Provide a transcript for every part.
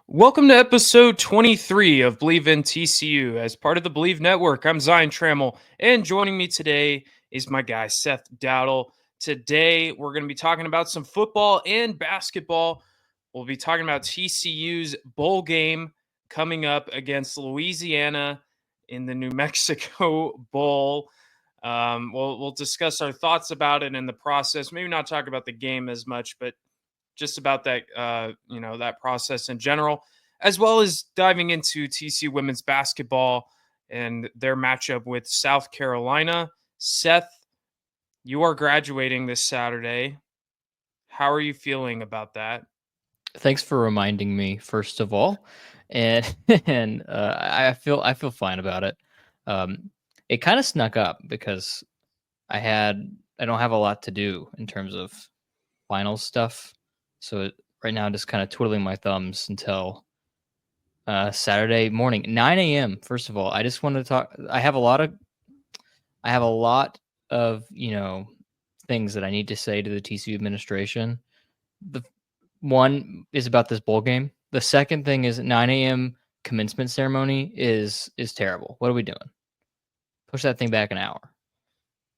Welcome to episode 23 of Believe in TCU. As part of the Believe Network, I'm Zion Trammell, and joining me today is my guy, Seth Dowdle. Today, we're going to be talking about some football and basketball. We'll be talking about TCU's bowl game coming up against Louisiana in the New Mexico Bowl. We'll discuss our thoughts about it in the process. Maybe not talk about the game as much, but just about that, that process in general, as well as diving into TCU women's basketball and their matchup with South Carolina. Seth, you are graduating this Saturday. How are you feeling about that? Thanks for reminding me, first of all, and I feel fine about it. It kind of snuck up because I don't have a lot to do in terms of final stuff, so right now I'm just kind of twiddling my thumbs until Saturday morning, 9 a.m. First of all, I just wanted to talk. I have a lot of things that I need to say to the TCU administration. The one is about this bowl game. The second thing is 9 a.m. commencement ceremony is terrible. What are we doing? Push that thing back an hour.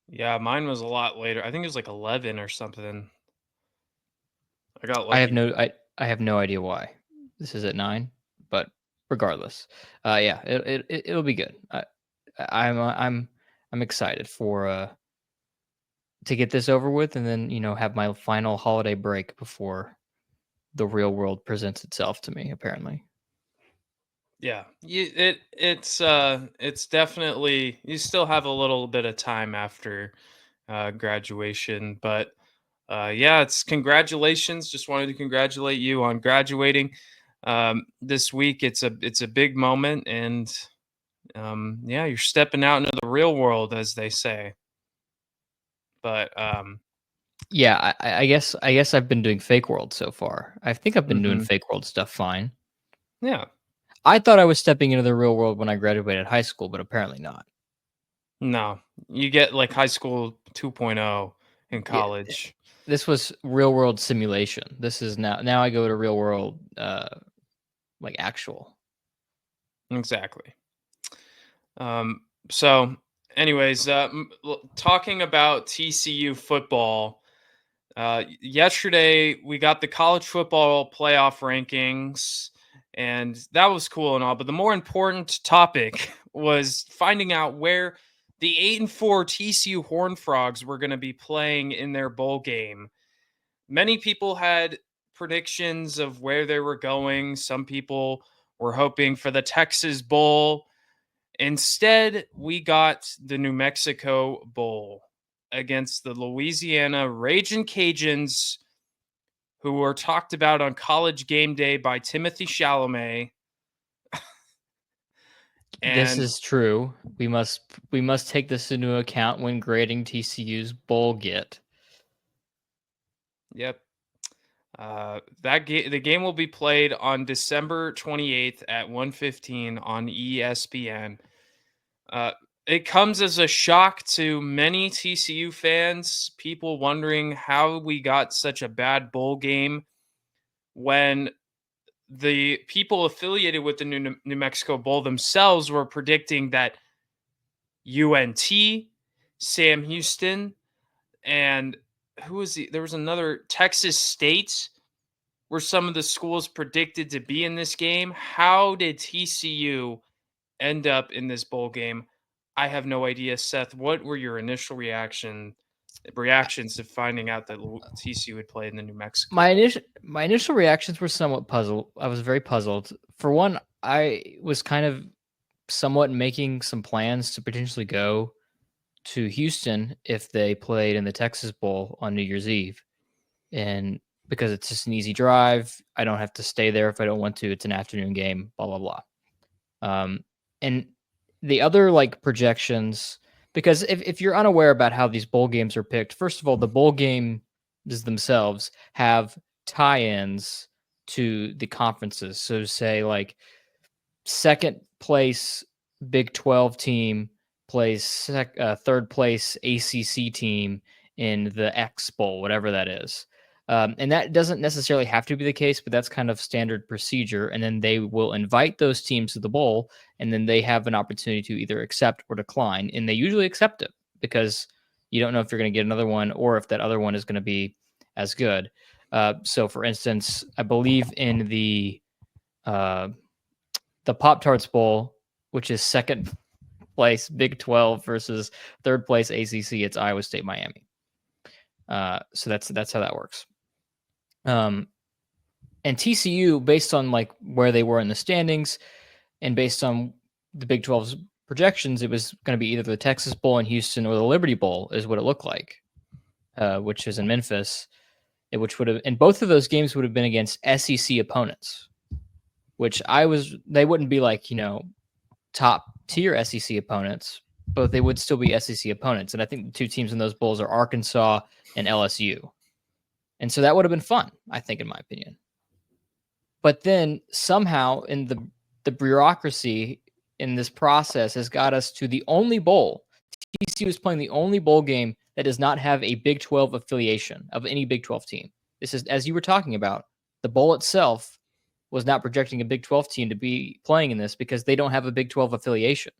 Yeah, mine was a lot later. I think it was like 11 or something. I got I have lucky. no I I have no idea why this is at 9, but regardless, yeah, it'll be good. I'm excited for to get this over with, and then have my final holiday break before the real world presents itself to me. Apparently. Yeah, it's definitely, you still have a little bit of time after graduation, but yeah, it's congratulations. Just wanted to congratulate you on graduating this week. It's a big moment, and yeah, you're stepping out into the real world, as they say. But Yeah, I guess I've been doing fake world so far. I think I've been doing mhm, fake world stuff fine. yeah, I thought I was stepping into the real world when I graduated high school, but apparently not. no, you get like high school 2.0 in Yeah, college. this was real world simulation. This is now I go to real world like actual. Exactly. So, anyways, talking about TCU football. Yesterday we got the college football playoff rankings, and that was cool and all. But the more important topic was finding out where the 8-4 TCU Horned Frogs were going to be playing in their bowl game. Many people had predictions of where they were going. Some people were hoping for the Texas Bowl. Instead, we got the New Mexico Bowl against the Louisiana Ragin' Cajuns, who were talked about on College Game Day by Timothy Chalamet. This And is true. We must take this into account when grading TCU's bowl get. yep, the game will be played on December 28th at 1:15 on ESPN. Uh, it comes as a shock to many TCU fans, people wondering how we got such a bad bowl game when the people affiliated with the New Mexico Bowl themselves were predicting that UNT, Sam Houston, and there was another, Texas State, were some of the schools predicted to be in this game. How did TCU end up in this bowl game? I have no idea. Seth, what were your initial reactions to finding out that TCU would play in the New Mexico Bowl? My initial reactions were somewhat puzzled. I was very puzzled. For one, I was kind of somewhat making some plans to potentially go to Houston if they played in the Texas Bowl on New Year's Eve. And because it's just an easy drive, I don't have to stay there if I don't want to. It's an afternoon game, blah blah blah. And the other like projections, because if you're unaware about how these bowl games are picked, first of all, the bowl games themselves have tie-ins to the conferences. So say like second place Big 12 team plays third place ACC team in the X Bowl, whatever that is. And that doesn't necessarily have to be the case, but that's kind of standard procedure. And then they will invite those teams to the bowl, and then they have an opportunity to either accept or decline. And they usually accept it because you don't know if you're going to get another one or if that other one is going to be as good. So, for instance, I believe in the Pop-Tarts Bowl, which is second place Big 12 versus third place ACC. It's Iowa State, Miami. So that's how that works. And TCU, based on like where they were in the standings and based on the Big 12's projections, it was going to be either the Texas Bowl in Houston or the Liberty Bowl is what it looked like, which is in Memphis, which would have, and both of those games would have been against SEC opponents, which they wouldn't be like, top tier SEC opponents, but they would still be SEC opponents. And I think the two teams in those bowls are Arkansas and LSU. And so that would have been fun, I think, in my opinion. But then somehow in the bureaucracy in this process has got us to the only bowl. TCU is playing the only bowl game that does not have a Big 12 affiliation of any Big 12 team. This is, as you were talking about, the bowl itself was not projecting a Big 12 team to be playing in this because they don't have a Big 12 affiliation.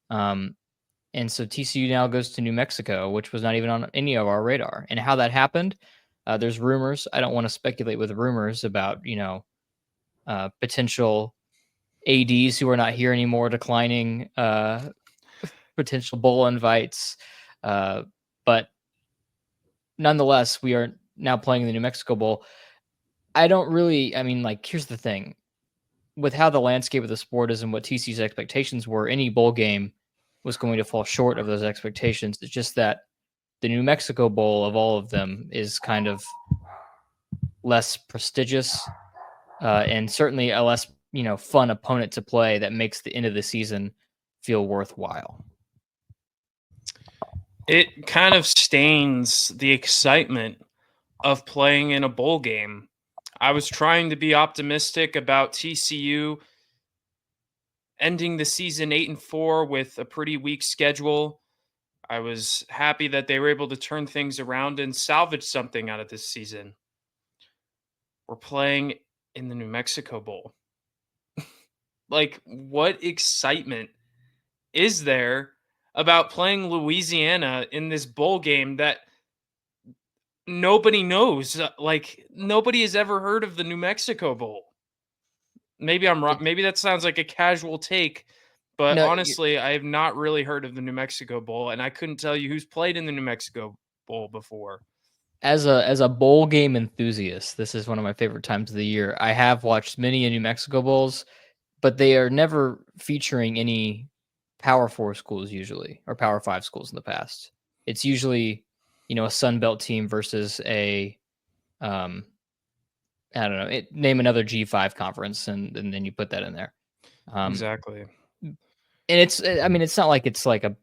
And so TCU now goes to New Mexico, which was not even on any of our radar. And how that happened, there's rumors. I don't want to speculate with rumors about, potential ADs who are not here anymore declining potential bowl invites. But nonetheless, we are now playing in the New Mexico Bowl. Here's the thing. With how the landscape of the sport is and what TCU's expectations were, any bowl game was going to fall short of those expectations. It's just that the New Mexico Bowl of all of them is kind of less prestigious and certainly a less, fun opponent to play that makes the end of the season feel worthwhile. It kind of stains the excitement of playing in a bowl game. I was trying to be optimistic about TCU ending the season 8-4 with a pretty weak schedule. I was happy that they were able to turn things around and salvage something out of this season. We're playing in the New Mexico Bowl. Like, what excitement is there about playing Louisiana in this bowl game that nobody knows? Like, nobody has ever heard of the New Mexico Bowl. Maybe I'm wrong. Maybe that sounds like a casual take, but No, honestly, I have not really heard of the New Mexico Bowl, and I couldn't tell you who's played in the New Mexico Bowl before. as a bowl game enthusiast, this is one of my favorite times of the year. I have watched many New Mexico Bowls, but they are never featuring any Power 4 schools usually, or Power 5 schools in the past. It's usually, a Sun Belt team versus a, I don't know, name another G5 conference, and then you put that in there. Exactly. And it's not like it's like a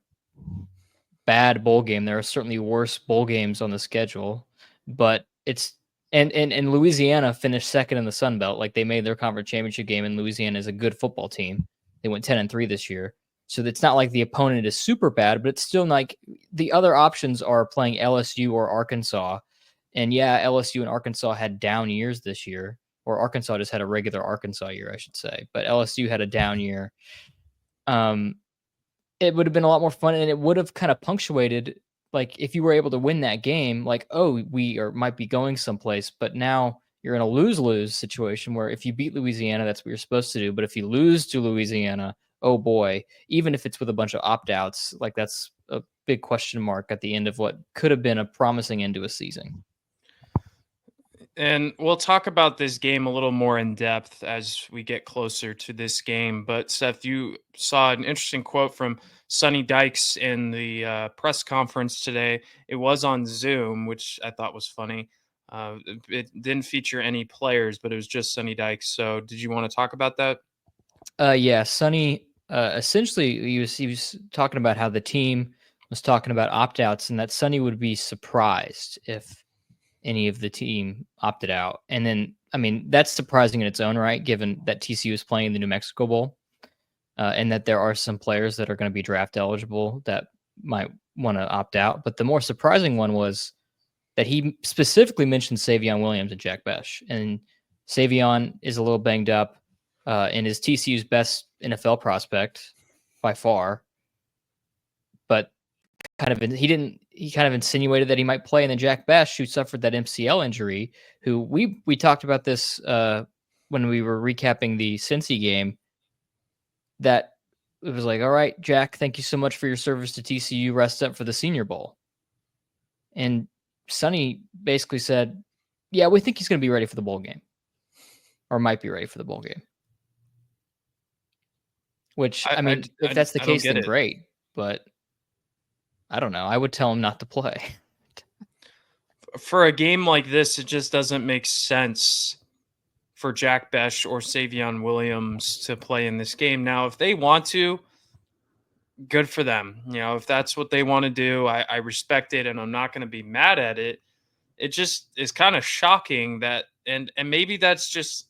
bad bowl game. There are certainly worse bowl games on the schedule, but it's and Louisiana finished second in the Sun Belt. Like they made their conference championship game, and Louisiana is a good football team. They went 10-3 this year. So it's not like the opponent is super bad, but it's still like the other options are playing LSU or Arkansas. And yeah, LSU and Arkansas had down years this year, or Arkansas just had a regular Arkansas year, I should say. But LSU had a down year. It would have been a lot more fun, and it would have kind of punctuated, like if you were able to win that game, like, oh, might be going someplace. But now you're in a lose-lose situation where if you beat Louisiana, that's what you're supposed to do. But if you lose to Louisiana, oh boy, even if it's with a bunch of opt-outs, like that's a big question mark at the end of what could have been a promising end to a season. And we'll talk about this game a little more in depth as we get closer to this game. But Seth, you saw an interesting quote from Sonny Dykes in the press conference today. It was on Zoom, which I thought was funny. It didn't feature any players, but it was just Sonny Dykes. So did you want to talk about that? Yeah, Sonny, essentially he was talking about how the team was talking about opt-outs and that Sonny would be surprised if any of the team opted out. And then, that's surprising in its own right, given that TCU is playing in the New Mexico Bowl and that there are some players that are going to be draft eligible that might want to opt out. But the more surprising one was that he specifically mentioned Savion Williams and Jack Besh. And Savion is a little banged up and is TCU's best NFL prospect by far. But he kind of insinuated that he might play. And then Jack Besh, who suffered that MCL injury, who we talked about this when we were recapping the Cincy game, that it was like, all right, Jack, thank you so much for your service to TCU. Rest up for the Senior Bowl. And Sonny basically said, yeah, we think he's going to be ready for the bowl game, or might be ready for the bowl game. Which, I mean, if that's the case, then great. But I don't know. I would tell him not to play. For a game like this, it just doesn't make sense for Jack Besh or Savion Williams to play in this game. Now, if they want to, good for them. You know, if that's what they want to do, I respect it, and I'm not going to be mad at it. It just is kind of shocking that, and maybe that's just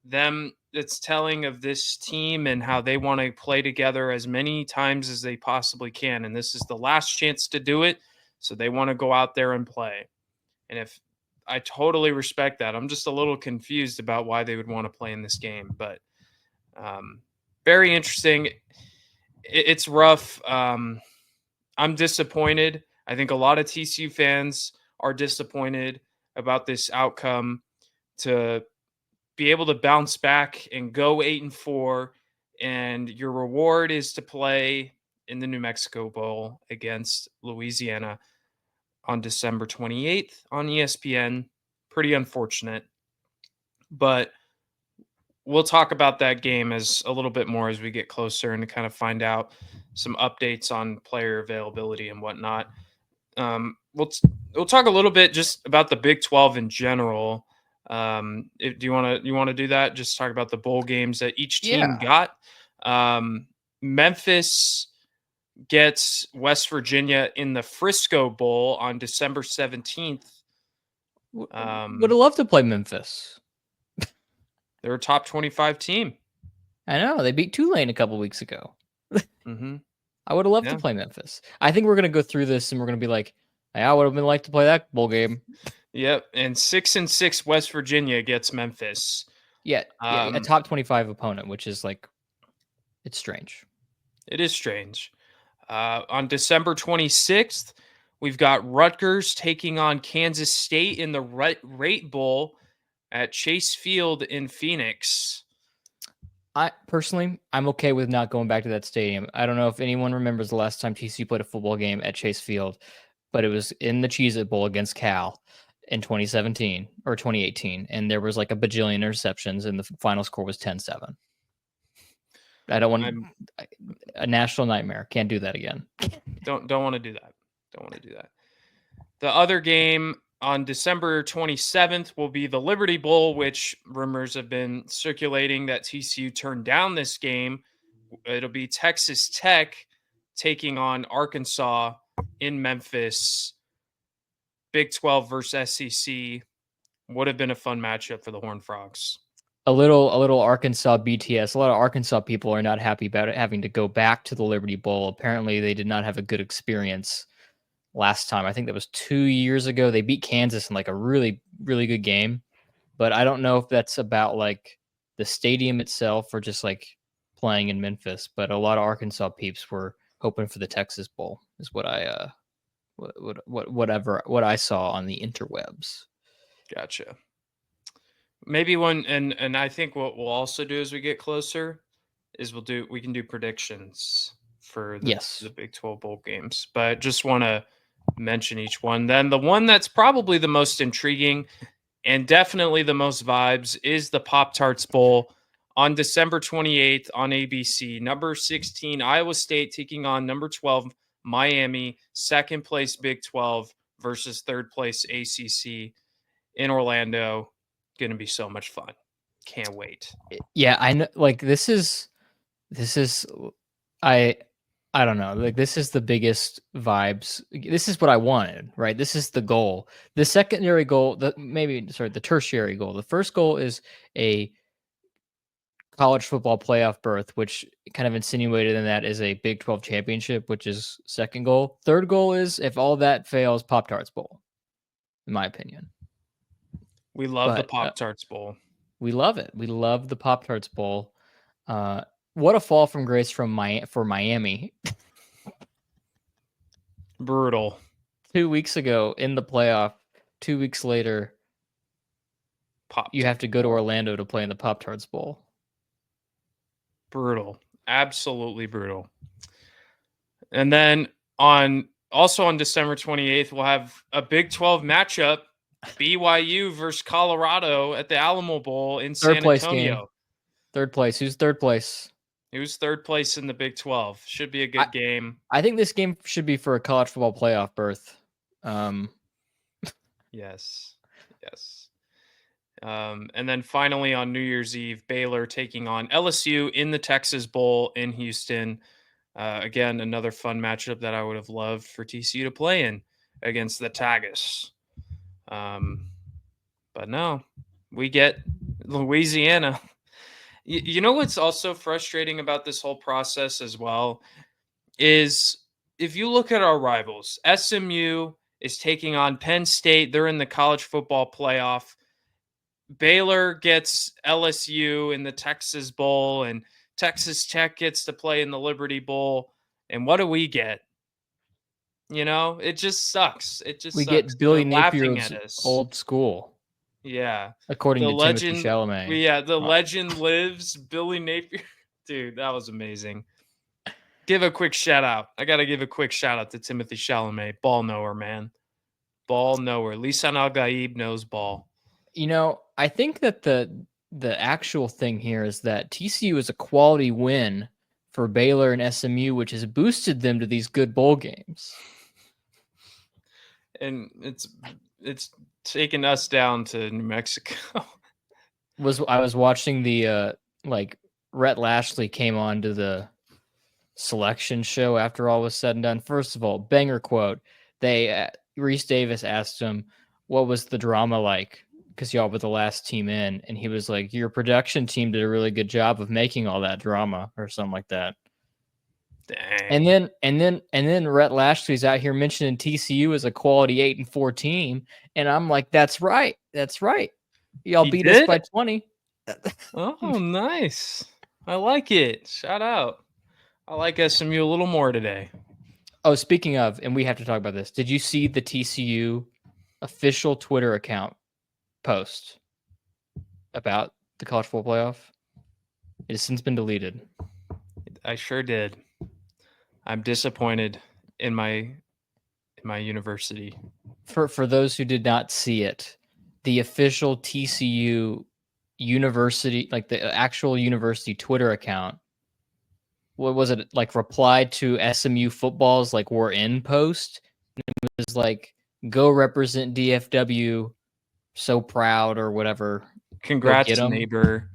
them. It's telling of this team and how they want to play together as many times as they possibly can, and this is the last chance to do it, so they want to go out there and play. And if I totally respect that, I'm just a little confused about why they would want to play in this game, but very interesting. It's rough. I'm disappointed. I think a lot of TCU fans are disappointed about this outcome. To be able to bounce back and go 8-4, and your reward is to play in the New Mexico Bowl against Louisiana on December 28th on ESPN. Pretty unfortunate, but we'll talk about that game as a little bit more as we get closer and to kind of find out some updates on player availability and whatnot. We'll talk a little bit just about the Big 12 in general. Do you want to do that? Just talk about the bowl games that each team got. Memphis gets West Virginia in the Frisco Bowl on December 17th. Would have loved to play Memphis. They're a top 25 team. I know. They beat Tulane a couple weeks ago. Mm-hmm. I would have loved to play Memphis. I think we're going to go through this and we're going to be like, I would have been like to play that bowl game. Yep. And 6-6 West Virginia gets Memphis. Yeah. A top 25 opponent, which is like, it's strange. It is strange. On December 26th, we've got Rutgers taking on Kansas State in the Rate Bowl at Chase Field in Phoenix. I'm okay with not going back to that stadium. I don't know if anyone remembers the last time TCU played a football game at Chase Field, but it was in the Cheez-It Bowl against Cal in 2017 or 2018, and there was like a bajillion interceptions, and the final score was 10-7. I don't want a national nightmare. Can't do that again. Don't want to do that. Don't want to do that. The other game on December 27th will be the Liberty Bowl, which rumors have been circulating that TCU turned down this game. It'll be Texas Tech taking on Arkansas in Memphis. Big 12 versus SEC would have been a fun matchup for the Horned Frogs. A little Arkansas BTS. A lot of Arkansas people are not happy about it having to go back to the Liberty Bowl. Apparently, they did not have a good experience last time. I think that was 2 years ago. They beat Kansas in like a really, really good game. But I don't know if that's about like the stadium itself or just like playing in Memphis. But a lot of Arkansas peeps were hoping for the Texas Bowl, is what I what I saw on the interwebs. Gotcha. Maybe one, and I think what we'll also do as we get closer is we can do predictions for the Big 12 bowl games. But just want to mention each one. Then the one that's probably the most intriguing and definitely the most vibes is the Pop-Tarts Bowl on December 28th on ABC. Number 16 Iowa State taking on number 12 Miami, second place Big 12 versus third place ACC in Orlando. Going to be so much fun. Can't wait. Yeah, I know. Like this is I don't know. Like this is the biggest vibes. This is what I wanted, right? This is the goal. The secondary goal, the tertiary goal. The first goal is a college football playoff berth, which kind of insinuated in that is a Big 12 championship, which is second goal. Third goal is if all that fails, Pop-Tarts Bowl. in my opinion. We love the But Pop-Tarts Bowl. we love it. We love the Pop-Tarts Bowl. What a fall from grace for Miami. Brutal. 2 weeks ago in the playoff, 2 weeks later, you have to go to Orlando to play in the Pop-Tarts Bowl. Brutal. Absolutely brutal. And then on December 28th, we'll have a Big 12 matchup, BYU versus Colorado at the Alamo Bowl in Third San place Antonio. game. Third place. Who's third place? Who's third place in the Big 12? Should be a good game. I think this game should be for a college football playoff berth. Yes. And then finally on New Year's Eve, Baylor taking on LSU in the Texas Bowl in Houston. Again, another fun matchup that I would have loved for TCU to play in against the Tigers. But no, we get Louisiana. You know what's also frustrating about this whole process as well is if you look at our rivals, SMU is taking on Penn State. They're in the college football playoff. Baylor gets LSU in the Texas Bowl, and Texas Tech gets to play in the Liberty Bowl. And what do we get? You know, it just sucks. We Sucks. get Billy They're laughing Napier's at us. old school. Yeah. According the to legend, Timothy Chalamet. Yeah, the legend lives. Billy Napier. Dude, that was amazing. Give a quick shout out. I got to give a quick shout out to Timothy Chalamet. Ball knower, man. Ball knower. Lisan Al-Gaib knows ball. You know, I think that the actual thing here is that TCU is a quality win for Baylor and SMU, which has boosted them to these good bowl games. And it's taken us down to New Mexico. I was watching the Rhett Lashley came on to the selection show after all was said and done. First of all, banger quote. Reese Davis asked him, what was the drama like? Because y'all were the last team in. And he was like, your production team did a really good job of making all that drama or something like that. Dang. And then Rhett Lashley's out here mentioning TCU as a quality 8-4 team. And I'm like, that's right. Y'all beat us by 20. Oh, nice. I like it. Shout out. I like SMU a little more today. Oh, speaking of, and we have to talk about this. Did you see the TCU official Twitter account post about the college football playoff? It has since been deleted. I sure did. I'm disappointed in my university. For those who did not see it, the official TCU university, like the actual university Twitter account, what was it, like replied to SMU football's like we're in post. It was like, go represent DFW, so proud or whatever. Congrats, neighbor.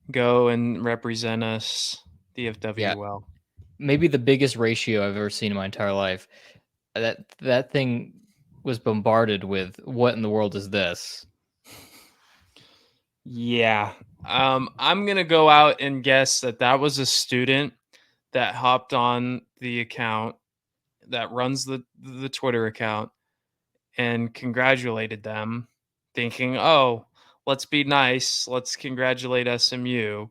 Go and represent us, DFW well. Maybe the biggest ratio I've ever seen in my entire life. That thing was bombarded with what in the world is this? Yeah. I'm going to go out and guess that was a student that hopped on the account that runs the Twitter account and congratulated them, thinking, oh, let's be nice. Let's congratulate SMU.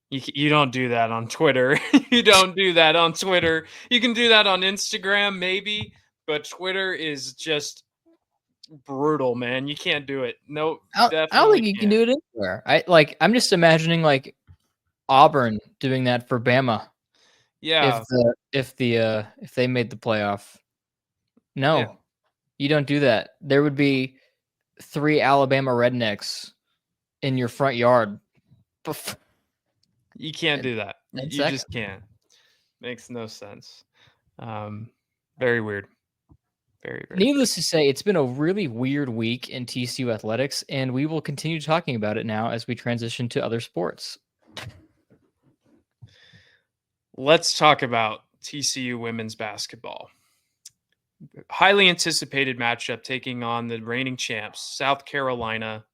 You don't do that on Twitter. You don't do that on Twitter. You can do that on Instagram, maybe, but Twitter is just brutal, man. You can't do it. No, I don't think you can do it anywhere. I'm just imagining like Auburn doing that for Bama. Yeah. If they made the playoff. No, you don't do that. There would be 3 Alabama rednecks in your front yard. You can't do that. You just can't. Makes no sense. Very weird. Very, very Needless to say, it's been a really weird week in TCU athletics, and we will continue talking about it now as we transition to other sports. Let's talk about TCU women's basketball. Highly anticipated matchup taking on the reigning champs, South Carolina,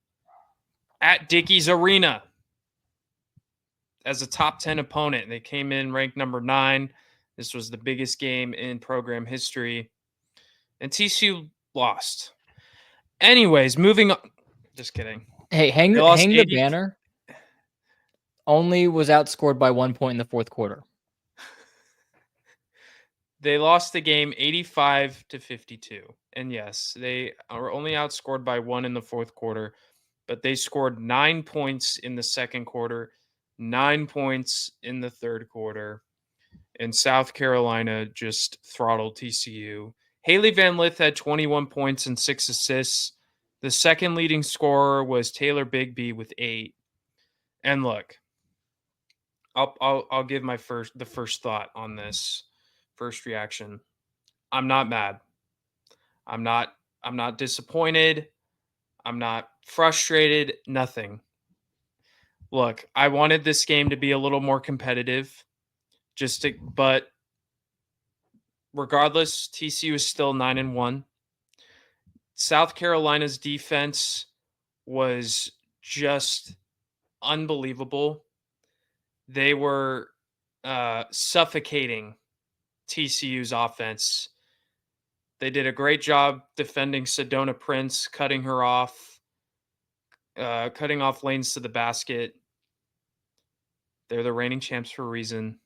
at Dickies Arena as a top 10 opponent. They came in ranked number 9. This was the biggest game in program history. And TCU lost. Anyways, moving on. Just kidding. Hey, hang They lost the 80. banner. Only was outscored by 1 point in the fourth quarter. They lost the game 85-52. And yes, they are only outscored by 1 in the fourth quarter, but they scored 9 points in the second quarter, 9 points in the third quarter. And South Carolina just throttled TCU. Haley Van Lith had 21 points and 6 assists. The second leading scorer was Taylor Bigby with 8. And look, I'll give my first thought on this. First reaction. I'm not mad. I'm not disappointed. I'm not frustrated, nothing. Look, I wanted this game to be a little more competitive. But regardless, TCU is still 9-1. South Carolina's defense was just unbelievable. They were suffocating TCU's offense. They did a great job defending Sedona Prince, cutting off lanes to the basket. They're the reigning champs for a reason.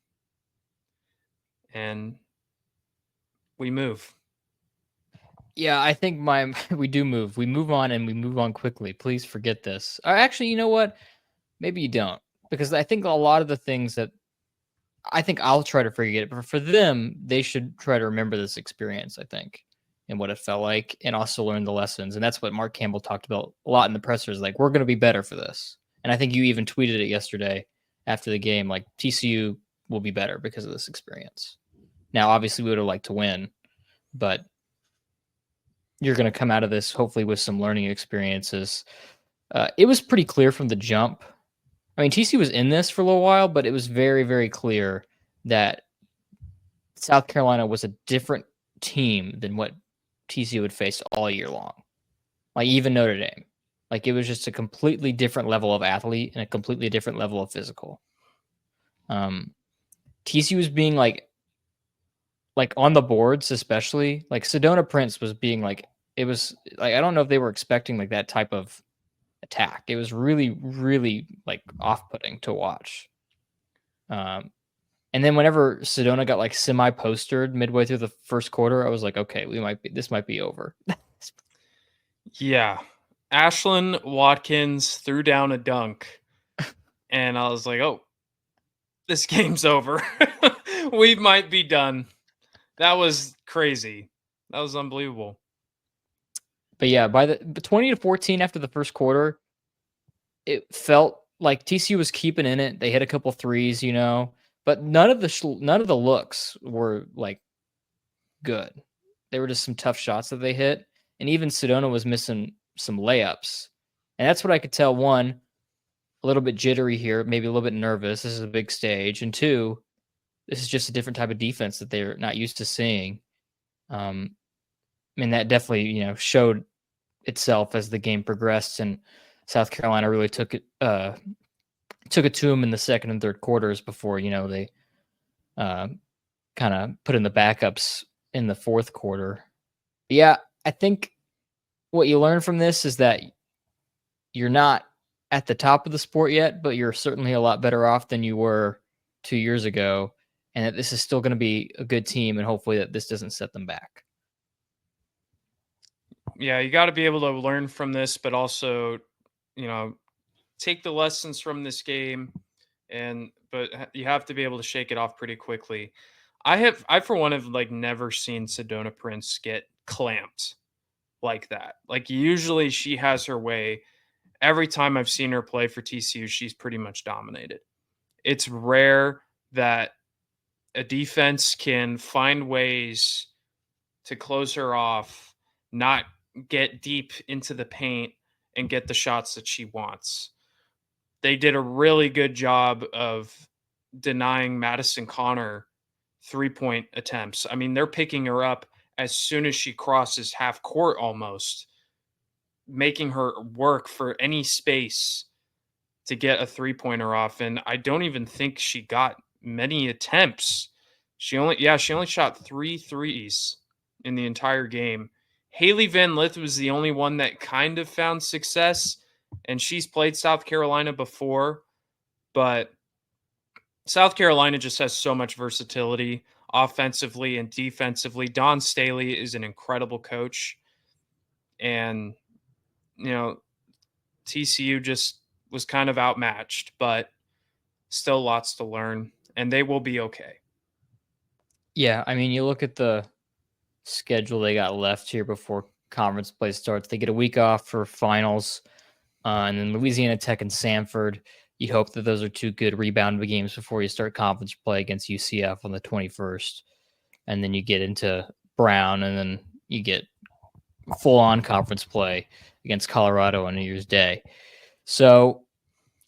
And we move. Yeah, I think we do move. We move on and we move on quickly. Please forget this. Actually, you know what? Maybe you don't. Because I think a lot of the things that I think I'll try to forget it, but for them, they should try to remember this experience, I think, and what it felt like, and also learn the lessons. And that's what Mark Campbell talked about a lot in the pressers. Like, we're going to be better for this. And I think you even tweeted it yesterday after the game, like TCU will be better because of this experience. Now, obviously, we would have liked to win, but you're going to come out of this hopefully with some learning experiences. It was pretty clear from the jump. I mean, TCU was in this for a little while, but it was very, very clear that South Carolina was a different team than what TCU would face all year long. Like, even Notre Dame. Like, it was just a completely different level of athlete and a completely different level of physical. TCU was being like on the boards, especially like Sedona Prince was being like, it was like, I don't know if they were expecting like that type of attack. It was really, really like off-putting to watch. And then whenever Sedona got like semi-postered midway through the first quarter, I was like, okay, this might be over. Yeah. Ashlyn Watkins threw down a dunk, and I was like, oh, this game's over. We might be done. That was crazy. That was unbelievable. But yeah, by the 20-14 after the first quarter, it felt like TCU was keeping in it. They hit a couple threes, but none of the looks were like good. They were just some tough shots that they hit, and even Sedona was missing some layups. And that's what I could tell. One, a little bit jittery here, maybe a little bit nervous. This is a big stage, and two, this is just a different type of defense that they're not used to seeing. And that definitely, showed itself as the game progressed, and South Carolina really took it to them in the second and third quarters before, they kind of put in the backups in the fourth quarter. Yeah, I think what you learn from this is that you're not at the top of the sport yet, but you're certainly a lot better off than you were 2 years ago, and that this is still going to be a good team, and hopefully that this doesn't set them back. Yeah, you got to be able to learn from this, but also, take the lessons from this game, but you have to be able to shake it off pretty quickly. I for one have like never seen Sedona Prince get clamped like that. Like, usually she has her way. Every time I've seen her play for TCU, she's pretty much dominated. It's rare that a defense can find ways to close her off, not get deep into the paint, and get the shots that she wants. They did a really good job of denying Madison Connor 3-point attempts. I mean, they're picking her up as soon as she crosses half court almost, making her work for any space to get a 3-pointer off. And I don't even think she got many attempts. She only shot 3 threes in the entire game. Haley Van Lith was the only one that kind of found success, and she's played South Carolina before, but South Carolina just has so much versatility offensively and defensively. Don Staley is an incredible coach, and you know, TCU just was kind of outmatched, but still lots to learn, and they will be okay. Yeah, I mean, you look at the schedule they got left here before conference play starts. They get a week off for finals, and then Louisiana Tech and Samford. You hope that those are two good rebound games before you start conference play against UCF on the 21st. And then you get into Brown, and then you get full-on conference play against Colorado on New Year's Day. So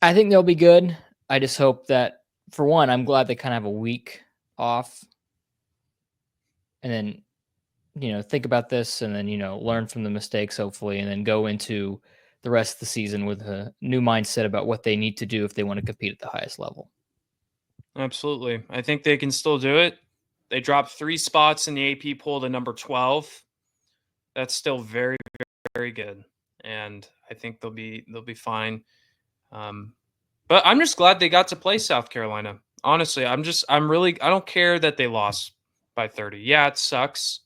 I think they'll be good. I just hope that, for one, I'm glad they kind of have a week off. And then, think about this and then, learn from the mistakes, hopefully, and then go into the rest of the season with a new mindset about what they need to do if they want to compete at the highest level. Absolutely. I think they can still do it. They dropped 3 spots in the AP poll to number 12. That's still very, very good. And I think they'll be fine. But I'm just glad they got to play South Carolina. Honestly, I don't care that they lost by 30. Yeah, it sucks.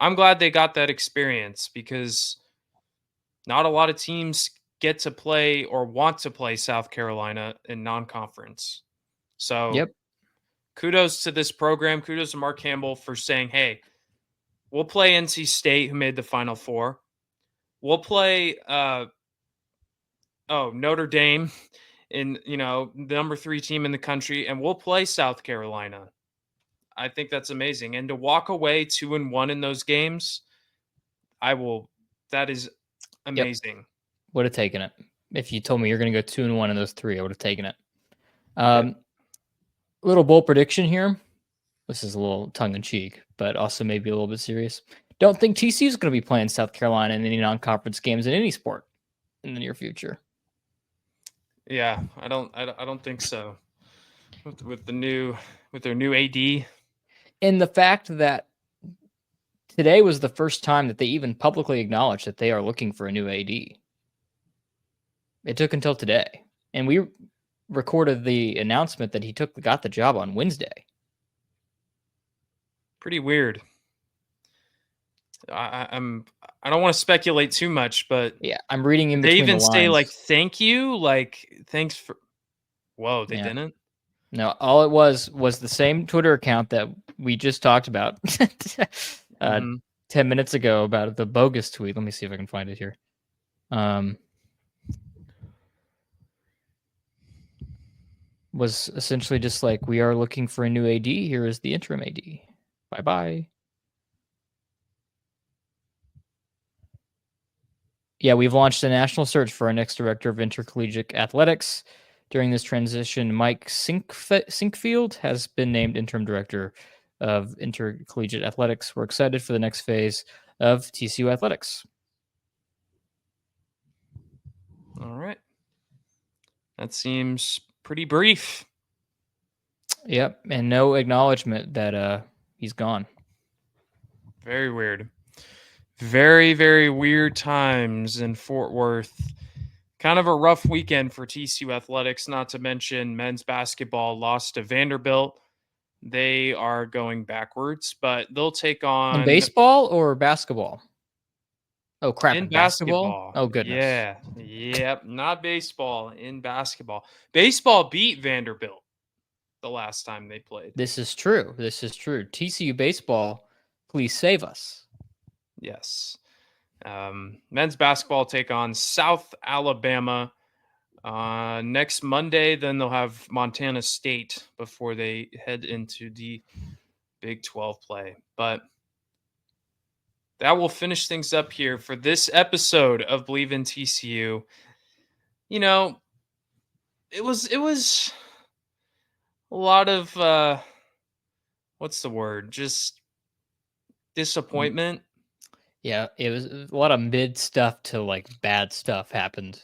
I'm glad they got that experience because not a lot of teams get to play or want to play South Carolina in non-conference. So kudos to this program. Kudos to Mark Campbell for saying, hey, we'll play NC State, who made the Final Four. We'll play Notre Dame, in the number 3 team in the country, and we'll play South Carolina. I think that's amazing. And to walk away 2-1 in those games, that is amazing. Yep. Would have taken it. If you told me you're going to go 2-1 in those 3, I would have taken it. Little bold prediction here. This is a little tongue-in-cheek, but also maybe a little bit serious. Don't think TCU is going to be playing South Carolina in any non-conference games in any sport in the near future. Yeah, I don't think so. With their new AD, and the fact that today was the first time that they even publicly acknowledged that they are looking for a new AD. It took until today, and we recorded the announcement that he got the job on Wednesday. Pretty weird. I don't want to speculate too much, but yeah, I'm reading in between between the lines. They even say like thank you, like thanks for. Whoa, they didn't. No, all it was the same Twitter account that we just talked about 10 minutes ago about the bogus tweet. Let me see if I can find it here. Was essentially just like, we are looking for a new AD. Here is the interim AD. Bye-bye. Yeah, we've launched a national search for our next director of intercollegiate athletics. During this transition, Mike Sinkfield has been named interim director of intercollegiate athletics. We're excited for the next phase of TCU athletics. All right. That seems pretty brief. Yep, and no acknowledgement that he's gone. Very weird. Very, very weird times in Fort Worth. Kind of a rough weekend for TCU athletics, not to mention men's basketball lost to Vanderbilt. They are going backwards, but they'll take on... In baseball or basketball? Oh, crap. In basketball. Oh, goodness. Yeah. Yep. Not baseball. In basketball. Baseball beat Vanderbilt the last time they played. This is true. TCU baseball, please save us. Yes. Men's basketball take on South Alabama next Monday. Then they'll have Montana State before they head into the Big 12 play. But that will finish things up here for this episode of Believe in TCU. You know, it was a lot of what's the word? Just disappointment. Yeah, it was a lot of mid stuff to like bad stuff happened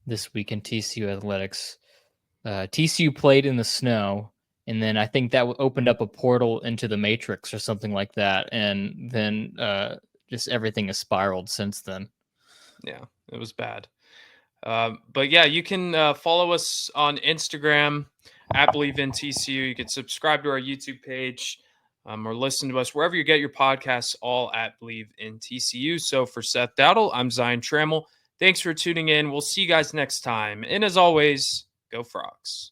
this week in TCU athletics. TCU played in the snow, and then I think that opened up a portal into the Matrix or something like that. And then just everything has spiraled since then. Yeah, it was bad. But yeah, you can follow us on Instagram at Believe in TCU. You can subscribe to our YouTube page or listen to us wherever you get your podcasts, all at Believe in TCU. So for Seth Dowdle, I'm Zion Trammell. Thanks for tuning in. We'll see you guys next time. And as always, go Frogs.